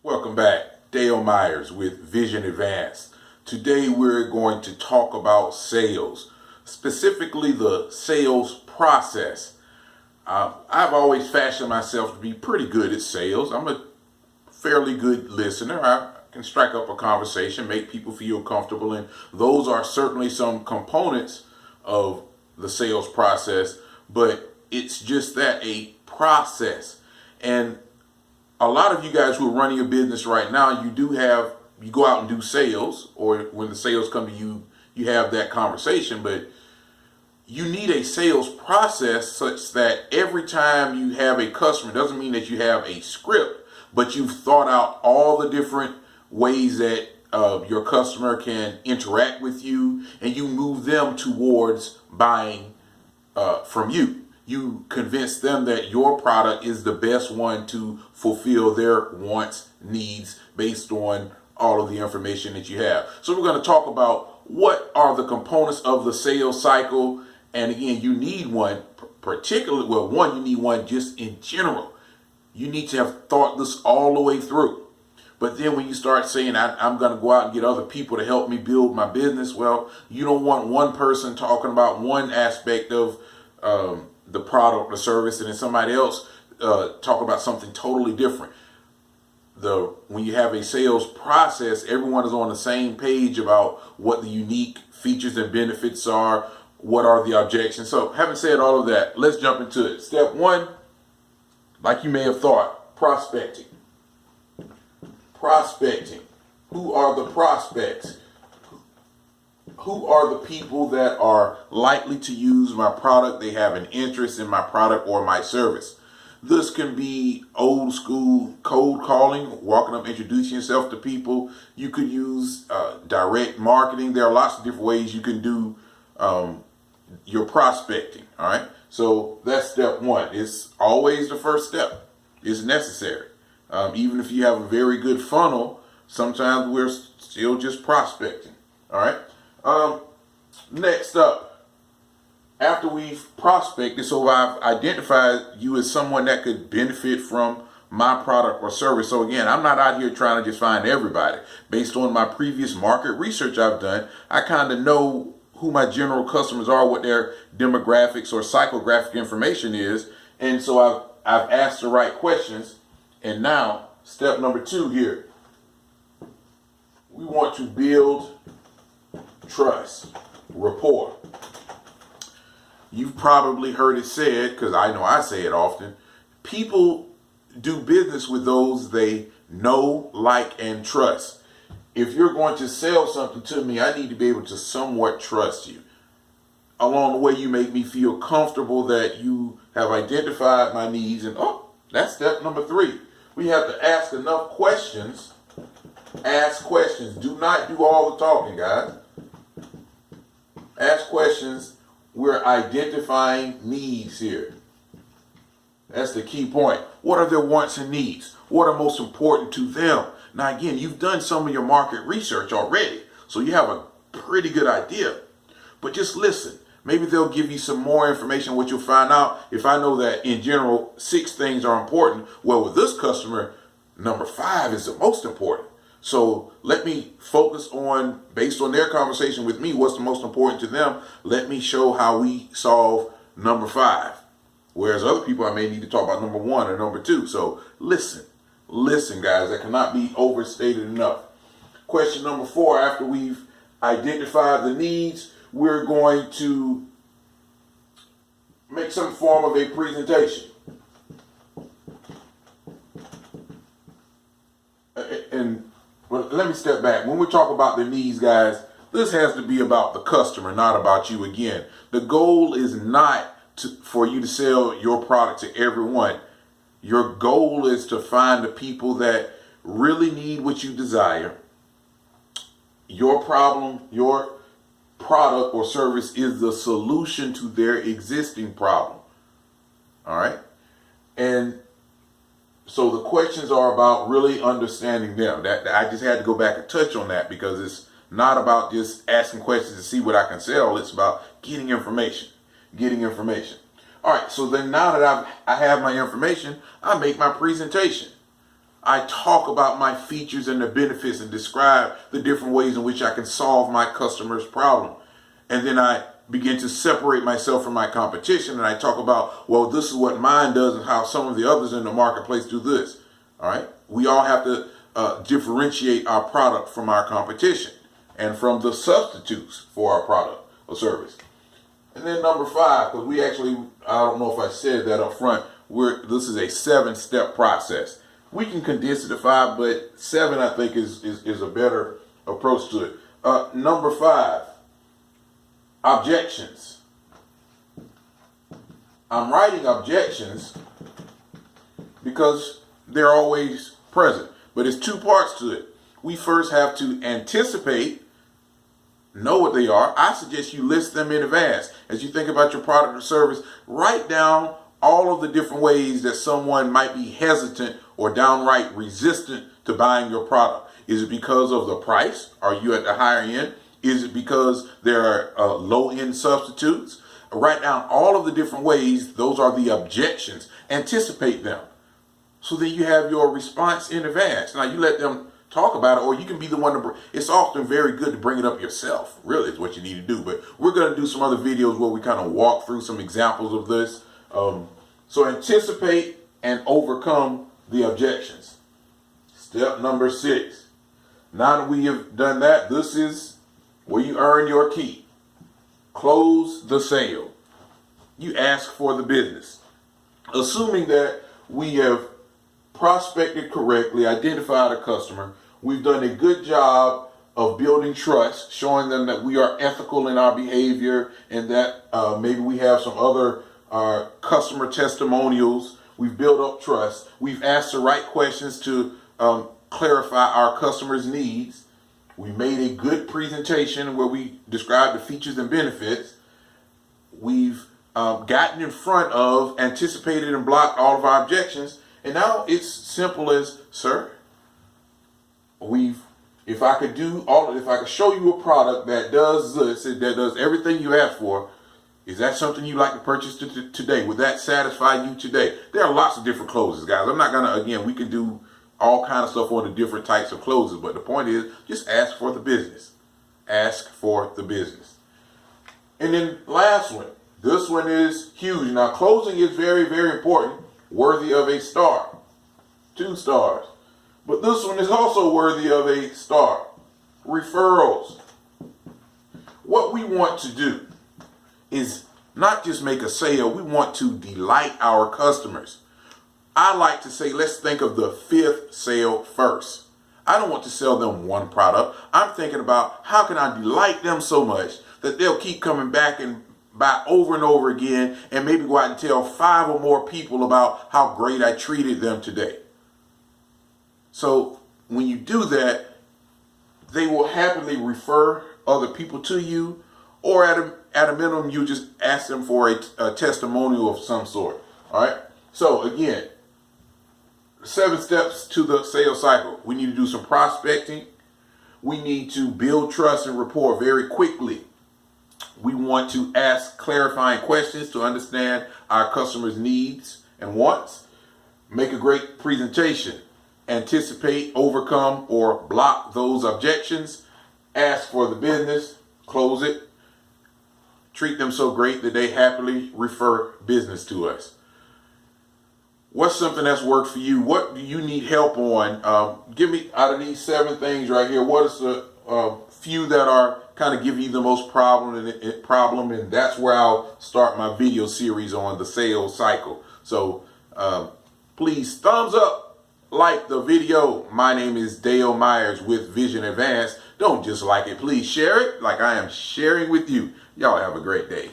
Welcome back. Dale Myers with Vision Advanced. Today we're going to talk about sales, specifically the sales process. I've always fashioned myself to be pretty good at sales. I'm a fairly good listener. I can strike up a conversation, make people feel comfortable, and those are certainly some components of the sales process, but it's just that, a process. And a lot of you guys who are running your business right now, you go out and do sales, or when the sales come to you, you have that conversation, but you need a sales process such that every time you have a customer, doesn't mean that you have a script, but you've thought out all the different ways that your customer can interact with you, and you move them towards buying from you. You convince them that your product is the best one to fulfill their wants, needs, based on all of the information that you have. So we're going to talk about what are the components of the sales cycle. And again, you need one particularly, you need one just in general. You need to have thought this all the way through. But then when you start saying, I'm going to go out and get other people to help me build my business, well, you don't want one person talking about one aspect of the product or service, and then somebody else talk about something totally different. When you have a sales process, everyone is on the same page about what the unique features and benefits are, what are the objections. So having said all of that, let's jump into it. Step one, like you may have thought, prospecting. Prospecting. Who are the prospects? Who are the people that are likely to use my product? They have an interest in my product or my service. This can be old school cold calling, walking up, introducing yourself to people. You could use direct marketing. There are lots of different ways you can do your prospecting. All right. So that's step one. It's always the first step. It's necessary. Even if you have a very good funnel, sometimes we're still just prospecting. All right. Next up, after we've prospected, so I've identified you as someone that could benefit from my product or service. So again, I'm not out here trying to just find everybody. Based on my previous market research I've done, I kind of know who my general customers are, what their demographics or psychographic information is. And so I've asked the right questions. And now, step number two here, we want to build trust, rapport. You've probably heard it said, because I know I say it often, people do business with those they know, like, and trust. If you're going to sell something to me, I need to be able to somewhat trust you. Along the way, you make me feel comfortable that you have identified my needs. And that's step number three. We have to ask enough questions. Ask questions. Do not do all the talking, guys. Ask questions. We're identifying needs here. That's the key point. What are their wants and needs? What are most important to them? Now, again, you've done some of your market research already, so you have a pretty good idea. But just listen. Maybe they'll give you some more information. What you'll find out, if I know that in general 6 things are important, well, with this customer, number 5 is the most important. So let me focus on, based on their conversation with me, what's the most important to them. Let me show how we solve number 5. Whereas other people, I may need to talk about number 1 or number 2. So listen, guys, that cannot be overstated enough. Question number 4, after we've identified the needs, we're going to make some form of a presentation. And let me step back. When we talk about the needs, guys, this has to be about the customer, not about you. Again, the goal is not for you to sell your product to everyone. Your goal is to find the people that really need what you desire. Your problem, your product or service is the solution to their existing problem. All right? And so the questions are about really understanding them. That I just had to go back and touch on that, because it's not about just asking questions to see what I can sell. It's about getting information. All right, so then now that I have my information, I make my presentation. I talk about my features and the benefits and describe the different ways in which I can solve my customer's problem. And then I begin to separate myself from my competition, and I talk about, well, this is what mine does and how some of the others in the marketplace do this. All right. We all have to differentiate our product from our competition and from the substitutes for our product or service. And then number 5, because we actually, I don't know if I said that up front, this is a 7-step process. We can condense it to 5, but 7 I think is a better approach to it. Number 5, objections. I'm writing objections because they're always present, but it's 2 parts to it. We first have to anticipate, know what they are. I suggest you list them in advance. As you think about your product or service, write down all of the different ways that someone might be hesitant or downright resistant to buying your product. Is it because of the price? Are you at the higher end? Is it because there are low-end substitutes? Write down all of the different ways. Those are the objections. Anticipate them so that you have your response in advance. Now, you let them talk about it, or you can be the one to it's often very good to bring it up yourself, really, is what you need to do. But we're going to do some other videos where we kind of walk through some examples of this. So anticipate and overcome the objections. Step number 6. Now that we have done that, this is where you earn your key. Close the sale. You ask for the business. Assuming that we have prospected correctly, identified a customer, we've done a good job of building trust, showing them that we are ethical in our behavior and that maybe we have some other customer testimonials. We've built up trust. We've asked the right questions to clarify our customers' needs. We made a good presentation where we described the features and benefits. We've gotten in front of, anticipated, and blocked all of our objections. And now it's simple as, sir, if I could show you a product that does this, that does everything you asked for, is that something you'd like to purchase today? Would that satisfy you today? There are lots of different closes, guys. I'm not going to, again, we can do all kind of stuff on the different types of closes, but the point is, just ask for the business. Ask for the business. And then last one, this one is huge. Now, closing is very, very important, worthy of a star, 2 stars. But this one is also worthy of a star. Referrals. What we want to do is not just make a sale, we want to delight our customers. I like to say, let's think of the 5th sale first. I don't want to sell them one product. I'm thinking about how can I delight them so much that they'll keep coming back and buy over and over again, and maybe go out and tell 5 or more people about how great I treated them today. So when you do that, they will happily refer other people to you, or at a minimum, you just ask them for a testimonial of some sort. All right. So again, 7 steps to the sales cycle. We need to do some prospecting. We need to build trust and rapport very quickly. We want to ask clarifying questions to understand our customers' needs and wants. Make a great presentation. Anticipate, overcome, or block those objections. Ask for the business. Close it. Treat them so great that they happily refer business to us. What's something that's worked for you? What do you need help on? Give me, out of these 7 things right here, what is the few that are kind of giving you the most problem, and that's where I'll start my video series on the sales cycle. So please thumbs up, like the video. My name is Dale Myers with Vision Advanced. Don't just like it, please share it like I am sharing with you. Y'all have a great day.